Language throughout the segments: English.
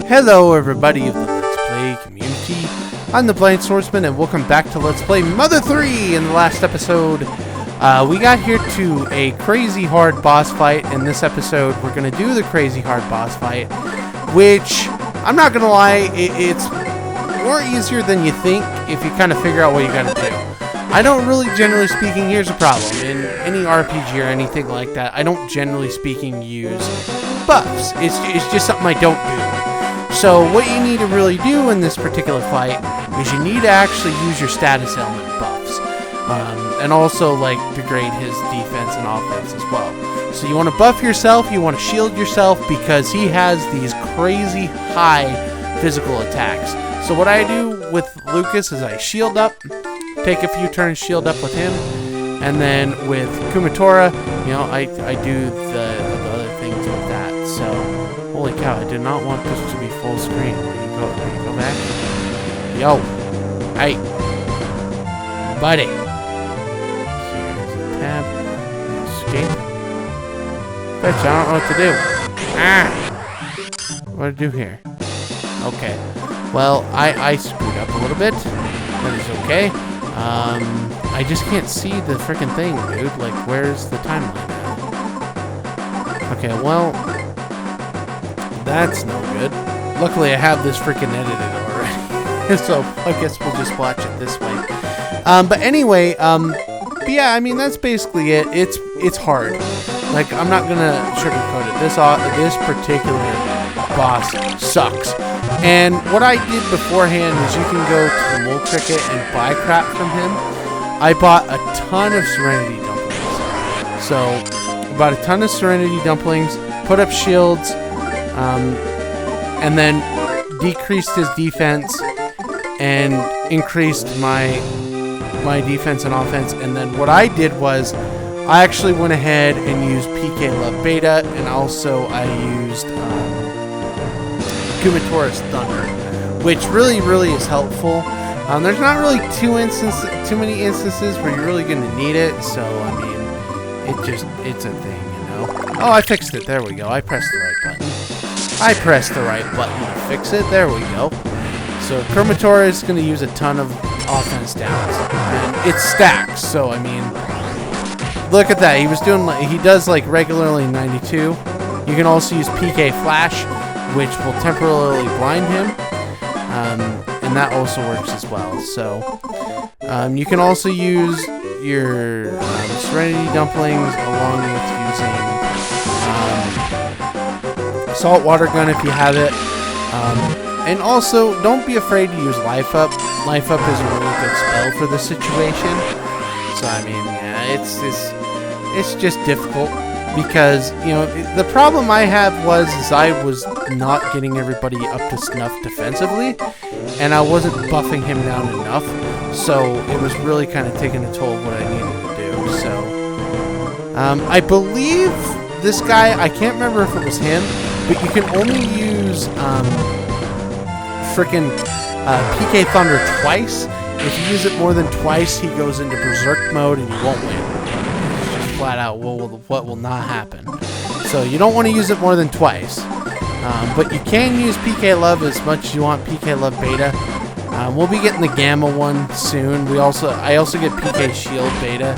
Hello everybody of the Let's Play community, I'm the Blind Swordsman and welcome back to Let's Play Mother 3. In the last episode, we got here to a crazy hard boss fight. In this episode, we're going to do the crazy hard boss fight, which, I'm not going to lie, it's more easier than you think if you kind of figure out what you got to do. I don't really, generally speaking, here's a problem, in any RPG or anything like that, I don't generally speaking use buffs. It's just something I don't do. So what you need to really do in this particular fight is you need to actually use your status element buffs. And also like degrade his defense and offense as well. So you want to buff yourself, you want to shield yourself because he has these crazy high physical attacks. So what I do with Lucas is I shield up, take a few turns, shield up with him, and then with Kumatora, you know, I do the other things with that. So holy cow, I did not want this to be full screen. Where you go back? Yo. Hey. Buddy. Here's a tab. Escape. Bitch, I don't know what to do. Ah! What to do here? Okay. Well, I screwed up a little bit. That is okay. I just can't see the frickin' thing, dude. Like, where's the timeline now? Okay, well... that's no good. Luckily, I have this freaking edited already. So, I guess we'll just watch it this way. But anyway, but yeah, I mean, that's basically it. It's hard. Like, I'm not gonna sugarcoat it. This particular boss sucks. And what I did beforehand is you can go to the Mole Cricket and buy crap from him. I bought a ton of Serenity Dumplings. So, bought a ton of Serenity Dumplings, put up shields, and then decreased his defense and increased my defense and offense. And then what I did was I actually went ahead and used PK Love Beta, and also I used Kumatora's Thunder, which really is helpful. There's not really too many instances where you're really going to need it, so I mean, it's a thing, you know. Oh, I fixed it. There we go. I pressed the right button. I pressed the right button to fix it. There we go. So Kumatora is going to use a ton of offense downs, and it stacks. So I mean, look at that. He does like regularly 92. You can also use PK Flash, which will temporarily blind him, and that also works as well. So you can also use your Serenity Dumplings along with using Saltwater Gun if you have it. And also, don't be afraid to use Life Up. Life Up is a really good spell for this situation. So I mean, yeah, it's just difficult because, you know, the problem I have was I was not getting everybody up to snuff defensively, and I wasn't buffing him down enough. So it was really kind of taking a toll of what I needed to do. So I believe this guy, I can't remember if it was him, but you can only use frickin' PK Thunder twice. If you use it more than twice, he goes into Berserk mode and you won't win. It's just flat out what will not happen. So you don't want to use it more than twice. But you can use PK Love as much as you want, PK Love Beta. We'll be getting the Gamma one soon. I also get PK Shield Beta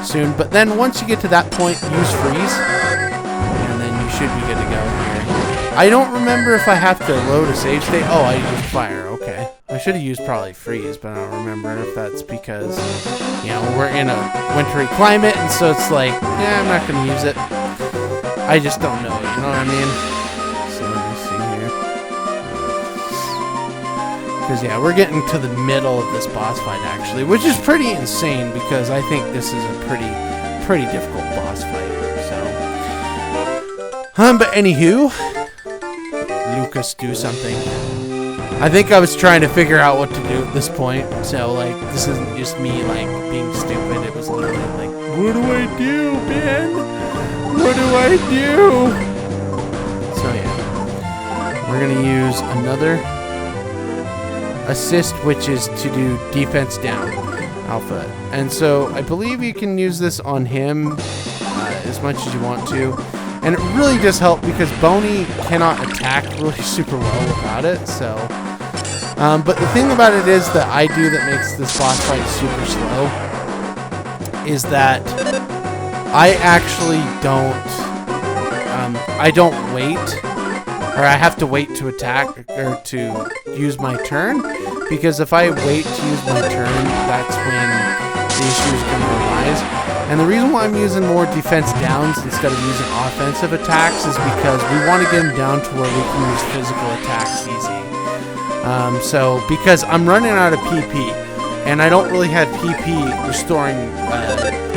soon. But then once you get to that point, use Freeze. And then you should be good to go here. I don't remember if I have to load a save state. Oh, I used Fire. Okay. I should have used probably Freeze, but I don't remember if that's because, you know, we're in a wintry climate, and so it's like, yeah, I'm not going to use it. I just don't know, you know what I mean? So let me see here. Because, yeah, we're getting to the middle of this boss fight, actually, which is pretty insane because I think this is a pretty difficult boss fight. So, but anywho, Lucas, do something. I think I was trying to figure out what to do at this point. So, like, this isn't just me, like, being stupid. It was literally like, what do I do, man? What do I do? So, yeah. We're going to use another assist, which is to do defense down alpha. And so, I believe you can use this on him as much as you want to. And it really does help because Boney cannot attack really super well without it, so... but the thing about it is that I do that makes this boss fight super slow is that I actually don't... I don't wait, or I have to wait to attack, or to use my turn, because if I wait to use my turn, that's when the issue is going to arise. And the reason why I'm using more defense downs instead of using offensive attacks is because we want to get them down to where we can use physical attacks easy. So, because I'm running out of PP, and I don't really have PP restoring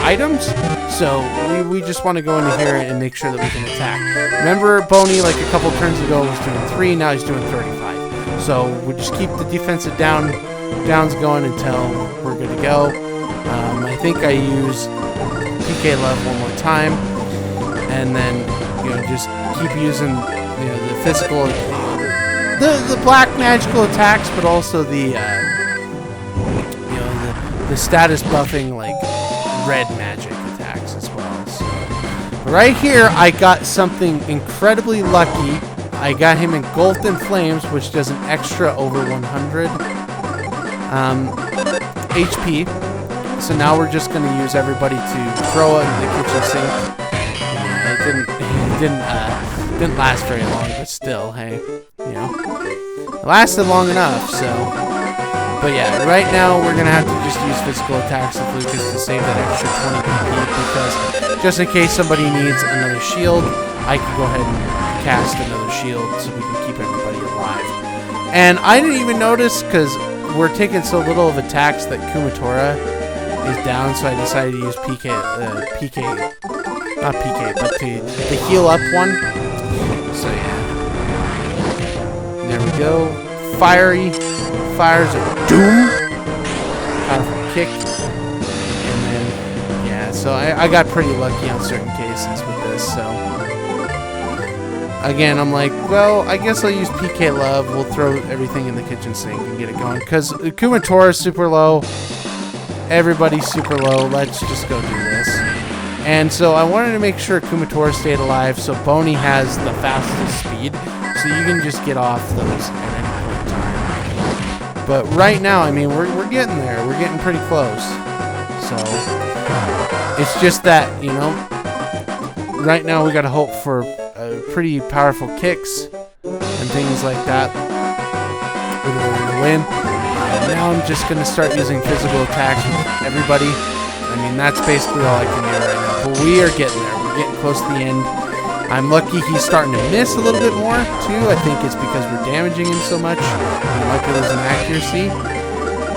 items, so we just want to go into here and make sure that we can attack. Remember, Boney, like a couple turns ago, was doing 3, now he's doing 35. So we just keep the defensive downs going until we're good to go. I think I use PK Love one more time, and then just keep using the physical, the black magical attacks, but also the the status buffing like red magic attacks as well. So right here, I got something incredibly lucky. I got him engulfed in flames, which does an extra over 100 HP. So now we're just going to use everybody to throw it in the kitchen sink. It didn't last very long, but still, hey, it lasted long enough. So, but yeah, right now we're going to have to just use physical attacks with Lucas to save that extra 20 PP, because just in case somebody needs another shield, I can go ahead and cast another shield so we can keep everybody alive. And I didn't even notice, because we're taking so little of attacks, that Kumatora is down, so I decided to use not PK, but the heal up one. So yeah, there we go. Fires of doom, powerful kick, and then yeah. So I got pretty lucky on certain cases with this. So again, I'm like, well, I guess I'll use PK Love. We'll throw everything in the kitchen sink and get it going, because Kumatora is super low. Everybody's super low. Let's just go do this. And so I wanted to make sure Kumatora stayed alive, so Boney has the fastest speed, so you can just get off those at any point in time. But right now, I mean, we're getting there. We're getting pretty close. So it's just that, right now we got to hope for pretty powerful kicks and things like that in order to win. Now I'm just going to start using physical attacks with everybody. I mean, that's basically all I can do right now. But we are getting there. We're getting close to the end. I'm lucky he's starting to miss a little bit more, too. I think it's because we're damaging him so much. He might be losing accuracy.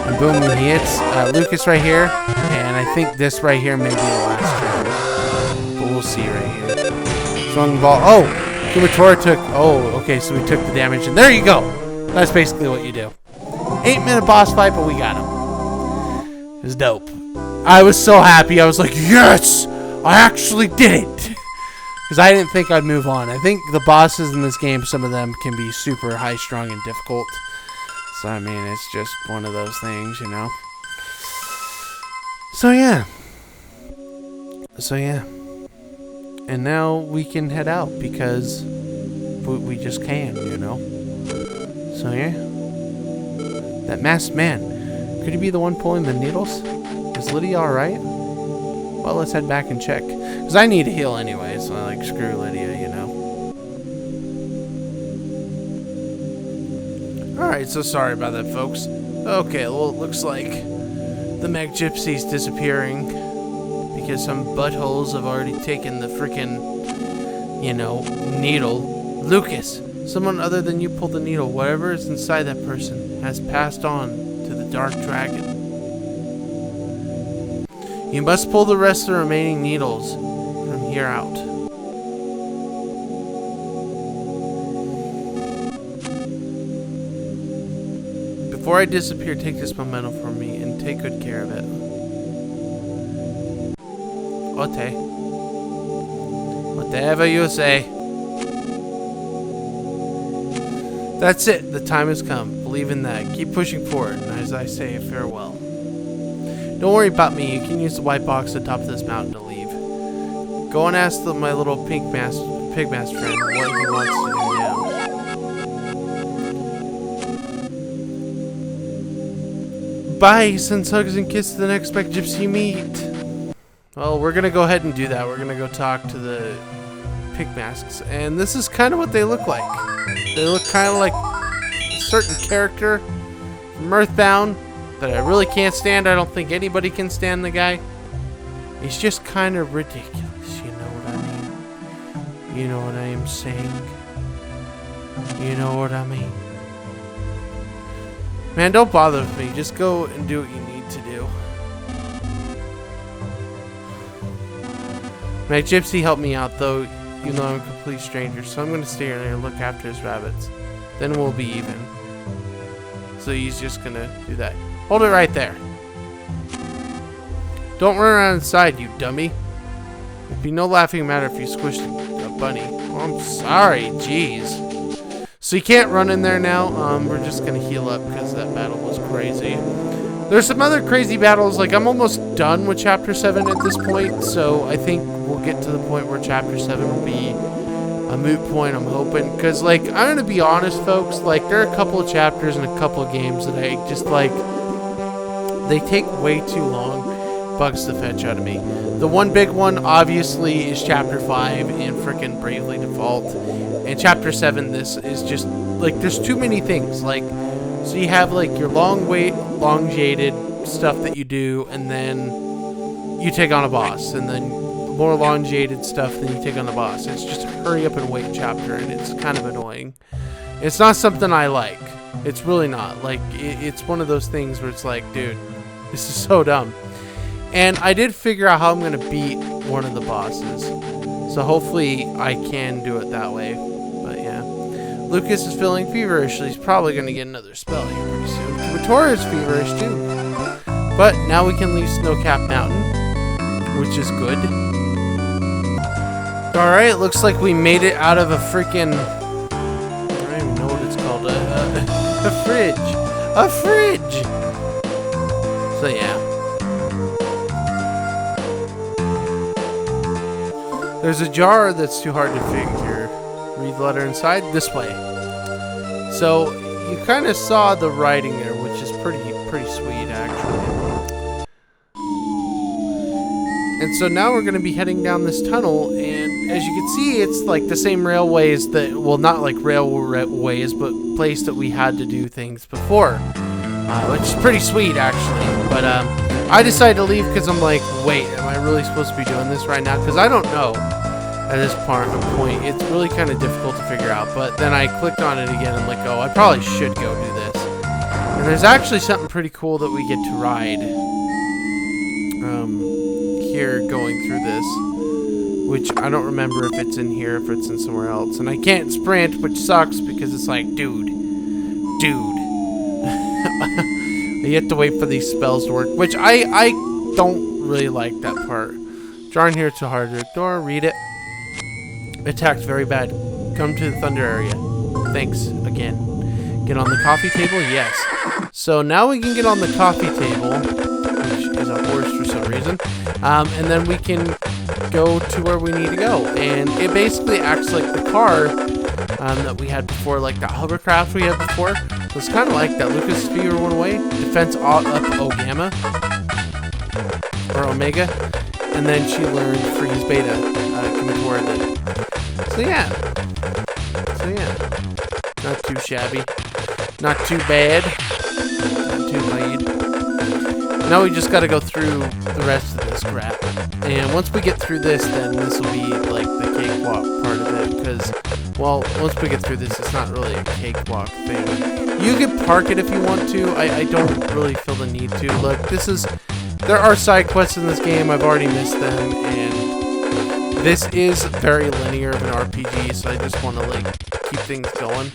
And boom, he hits Lucas right here. And I think this right here may be the last turn. But we'll see right here. Swung ball. Oh! Kumatora took... Oh, okay, so we took the damage. And there you go! That's basically what you do. 8-minute boss fight, but we got him. It was dope. I was so happy. I was like, yes! I actually did it! Because I didn't think I'd move on. I think the bosses in this game, some of them can be super high-strung and difficult. So, I mean, it's just one of those things, So, yeah. And now we can head out because we just can, So, yeah. That masked man. Could he be the one pulling the needles? Is Lydia alright? Well, let's head back and check. Because I need a heal anyway, so I screw Lydia, Alright, so sorry about that, folks. Okay, well, it looks like the Meg Gypsy's disappearing. Because some buttholes have already taken the freaking, needle. Lucas! Someone other than you pulled the needle. Whatever is inside that person has passed on to the Dark Dragon. You must pull the rest of the remaining needles from here out. Before I disappear, take this memento from me and take good care of it. Whatever you say. That's it. The time has come. Believe in that. Keep pushing forward, and as I say, farewell. Don't worry about me. You can use the white box at the top of this mountain to leave. Go and ask my little pink Pigmaster friend what he wants to do now. Bye, he sends hugs and kisses to the next Spec Gypsy you meet. Well, we're gonna go ahead and do that. We're gonna go talk to the Pigmasks, and this is kind of what they look like. They look kind of like a certain character from Earthbound that I really can't stand. I don't think anybody can stand the guy. He's just kind of ridiculous, you know what I mean? You know what I am saying? You know what I mean? Man, don't bother with me. Just go and do what you need to do. My Gypsy helped me out, though, even though I'm a complete stranger. So I'm going to stay here and look after his rabbits. Then we'll be even. So he's just going to do that. Hold it right there. Don't run around inside, you dummy. It'd be no laughing matter if you squished a bunny. Oh, I'm sorry, jeez. So you can't run in there now. We're just gonna heal up because that battle was crazy. There's some other crazy battles. Like, I'm almost done with Chapter 7 at this point, so I think we'll get to the point where Chapter 7 will be a moot point, I'm hoping. Because, like, I'm gonna be honest, folks, like, there are a couple of chapters and a couple of games that I just, like, they take way too long. Bugs the fetch out of me. The one big one, obviously, is Chapter 5 in frickin' Bravely Default. And Chapter 7, this is just, like, there's too many things. Like, so you have, like, your long-jaded stuff that you do, and then you take on a boss. And then more long-jaded stuff, then you take on the boss. It's just a hurry up and wait chapter, and it's kind of annoying. It's not something I like. It's really not. Like, it's one of those things where it's like, dude, this is so dumb. And I did figure out how I'm going to beat one of the bosses. So hopefully I can do it that way. But yeah. Lucas is feeling feverish, so he's probably going to get another spell here pretty soon. Kubatora is feverish too. But now we can leave Snowcap Mountain, which is good. Alright, looks like we made it out of a freaking... I don't even know what it's called. A fridge. A fridge! So yeah. There's a jar that's too hard to figure. Read the letter inside this way. So you kind of saw the writing there, which is pretty sweet actually. And so now we're going to be heading down this tunnel, and as you can see, it's like the same railways that, well, not like railways, but place that we had to do things before, which is pretty sweet actually. But I decided to leave because I'm like, wait, am I really supposed to be doing this right now? Because I don't know at this point. It's really kind of difficult to figure out. But then I clicked on it again. I'm like, oh, I probably should go do this. And there's actually something pretty cool that we get to ride here going through this. Which I don't remember if it's in here, if it's in somewhere else. And I can't sprint, which sucks because it's like, dude. You have to wait for these spells to work, which I don't really like that part. Drawing here to hard to ignore. Read it. Attacked very bad. Come to the thunder area. Thanks again. Get on the coffee table? Yes. So now we can get on the coffee table, which is a horse for some reason. And then we can go to where we need to go. And it basically acts like the car that we had before, like that hovercraft we had before. So it's kind of like that. Lucas' fever went away. Defense up O-Gamma. Or Omega. And then she learned Freeze Beta. Kubatora did. So yeah. Not too shabby. Not too bad. Not too bad. Now we just gotta go through the rest of this crap. And once we get through this, then this will be like the cakewalk part of it. Because, well, once we get through this, it's not really a cakewalk thing. You can park it if you want to. I don't really feel the need to. Look, there are side quests in this game. I've already missed them. And this is very linear of an RPG. So I just want to, like, keep things going.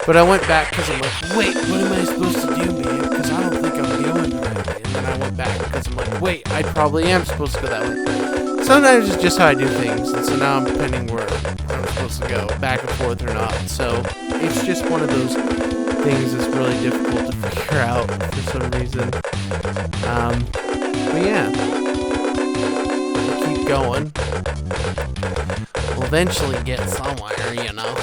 But I went back because I'm like, wait, what am I supposed to do, man? Because I don't think I'm doing it right. And then I went back because I'm like, wait, I probably am supposed to go that way. Sometimes it's just how I do things. And so now I'm depending where I'm supposed to go, back and forth or not. So it's just one of those things that's really difficult to figure out for some reason. But yeah. We'll keep going. We'll eventually get somewhere, you know.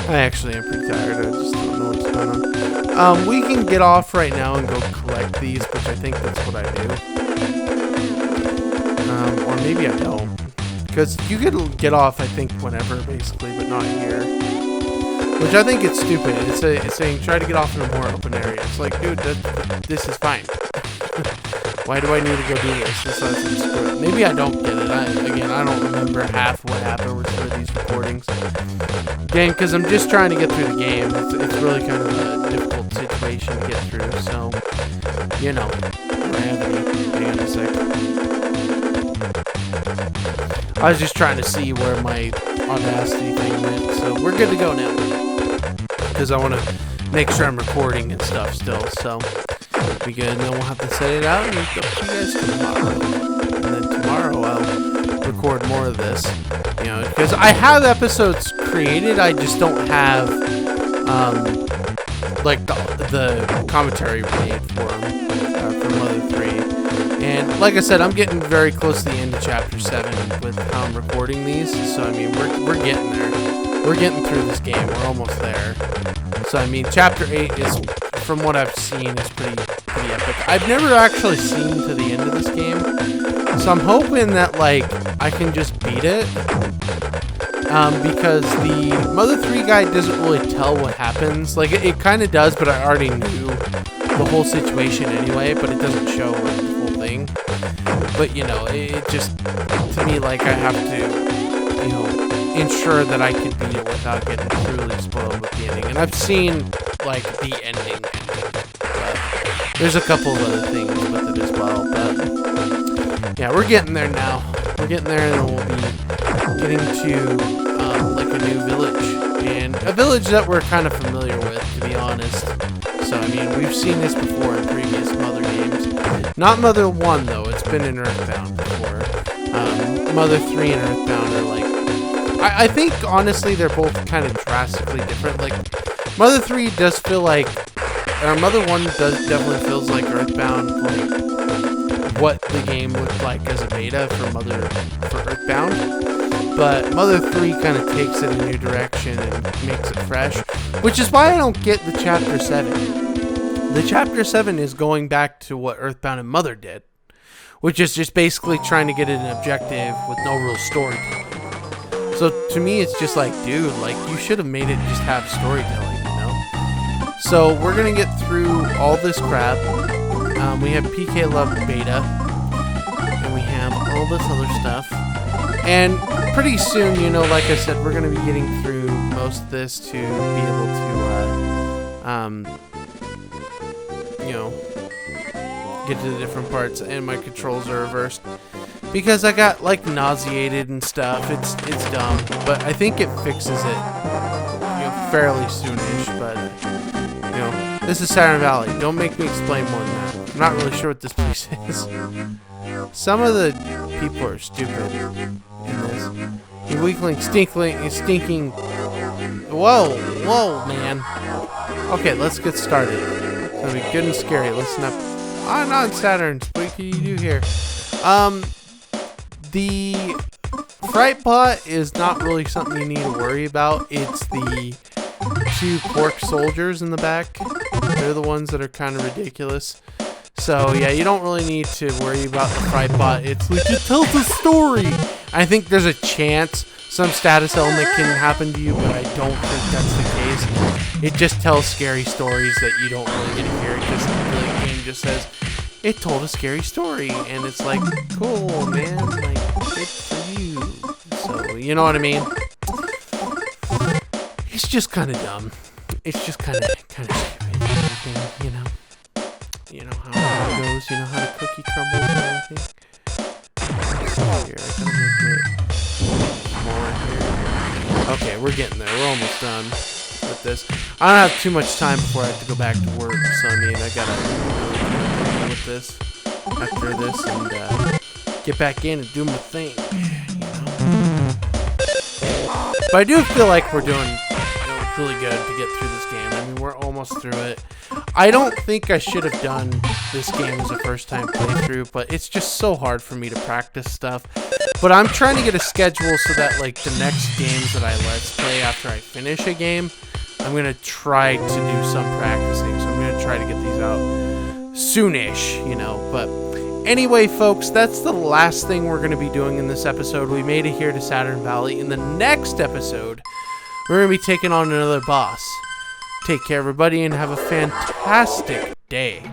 I actually am pretty tired. I just don't know what's going on. We can get off right now and go collect these, which I think that's what I do. Or maybe I don't. Because you could get off, I think, whenever, basically, but not here. Which I think it's stupid. It's saying try to get off in a more open area. It's like, dude, this is fine. Why do I need to go do this? This doesn't screw it. Maybe I don't get it. I don't remember half what happened with some of these recordings. Again, because I'm just trying to get through the game. It's really kind of a difficult situation to get through. So, you know, gravity. Hang on a sec. I was just trying to see where my Audacity thing went. So we're good to go now. Because I want to make sure I'm recording and stuff still. So be good, and then we'll have to set it out and go to you guys tomorrow. And then tomorrow I'll record more of this, you know, because I have episodes created, I just don't have like the commentary made for them for Mother 3. And like I said, I'm getting very close to the end of Chapter 7 with how I'm recording these. So I mean, we're getting there. We're getting through this game. We're almost there. So I mean, Chapter 8 is, from what I've seen, is pretty epic. I've never actually seen to the end of this game, so I'm hoping that like I can just beat it. Because the Mother 3 guy doesn't really tell what happens. Like it kind of does, but I already knew the whole situation anyway. But it doesn't show like, the whole thing. But you know, it just, to me, like I have to, you know, ensure that I can beat it without getting truly spoiled with the ending. And I've seen like the ending, but there's a couple of other things with it as well. But yeah, we're getting there now. We're getting there, and then we'll be getting to like a new village, and a village that we're kind of familiar with, to be honest. So I mean, we've seen this before in previous Mother games. Not Mother 1 though. It's been in Earthbound before. Mother 3 and Earthbound are like, I think honestly they're both kind of drastically different. Like Mother 3 does feel like, or Mother 1 definitely feels like Earthbound, like what the game looked like as a beta for Earthbound. But Mother 3 kind of takes it in a new direction and makes it fresh, which is why I don't get the Chapter 7. The Chapter 7 is going back to what Earthbound and Mother did, which is just basically trying to get an objective with no real storytelling. So to me, it's just like, dude, like you should have made it just have storytelling, you know? So we're going to get through all this crap. We have PK Love Beta, and we have all this other stuff. And pretty soon, you know, like I said, we're going to be getting through most of this to be able to, you know, get to the different parts. And my controls are reversed because I got like nauseated and stuff. It's dumb, but I think it fixes it, you know, fairly soonish. But you know, this is Saturn Valley. Don't make me explain more than that. I'm not really sure what this place is. Some of the people are stupid in this. You weakling, stinking. Whoa, man. Okay, let's get started. It's gonna be good and scary. Listen up. I'm not Saturn. What can you do here? The Fright Bot is not really something you need to worry about. It's the 2 pork soldiers in the back. They're the ones that are kind of ridiculous. So yeah, you don't really need to worry about the Fright Bot. It's like, it tells a story. I think there's a chance some status element can happen to you, but I don't think that's the case. It just tells scary stories that you don't really get to hear. It just, the game just says, it told a scary story, and it's like, cool, man, like, good for you. So, you know what I mean? It's just kind of dumb. It's just kind of stupid, you know? You know how it goes, you know how the cookie crumbles and everything? Here, I gotta make it smaller here. Okay, we're getting there. We're almost done with this. I don't have too much time before I have to go back to work, so I mean, I gotta really with this after this and get back in and do my thing. You know? But I do feel like we're doing really good to get through this game. I mean, we're almost through it. I don't think I should have done this game as a first-time playthrough, but it's just so hard for me to practice stuff. But I'm trying to get a schedule so that, like, the next games that I let's play after I finish a game, I'm going to try to do some practicing. So I'm going to try to get these out soonish, you know. But anyway, folks, that's the last thing we're going to be doing in this episode. We made it here to Saturn Valley. In the next episode, we're going to be taking on another boss. Take care, everybody, and have a fantastic day.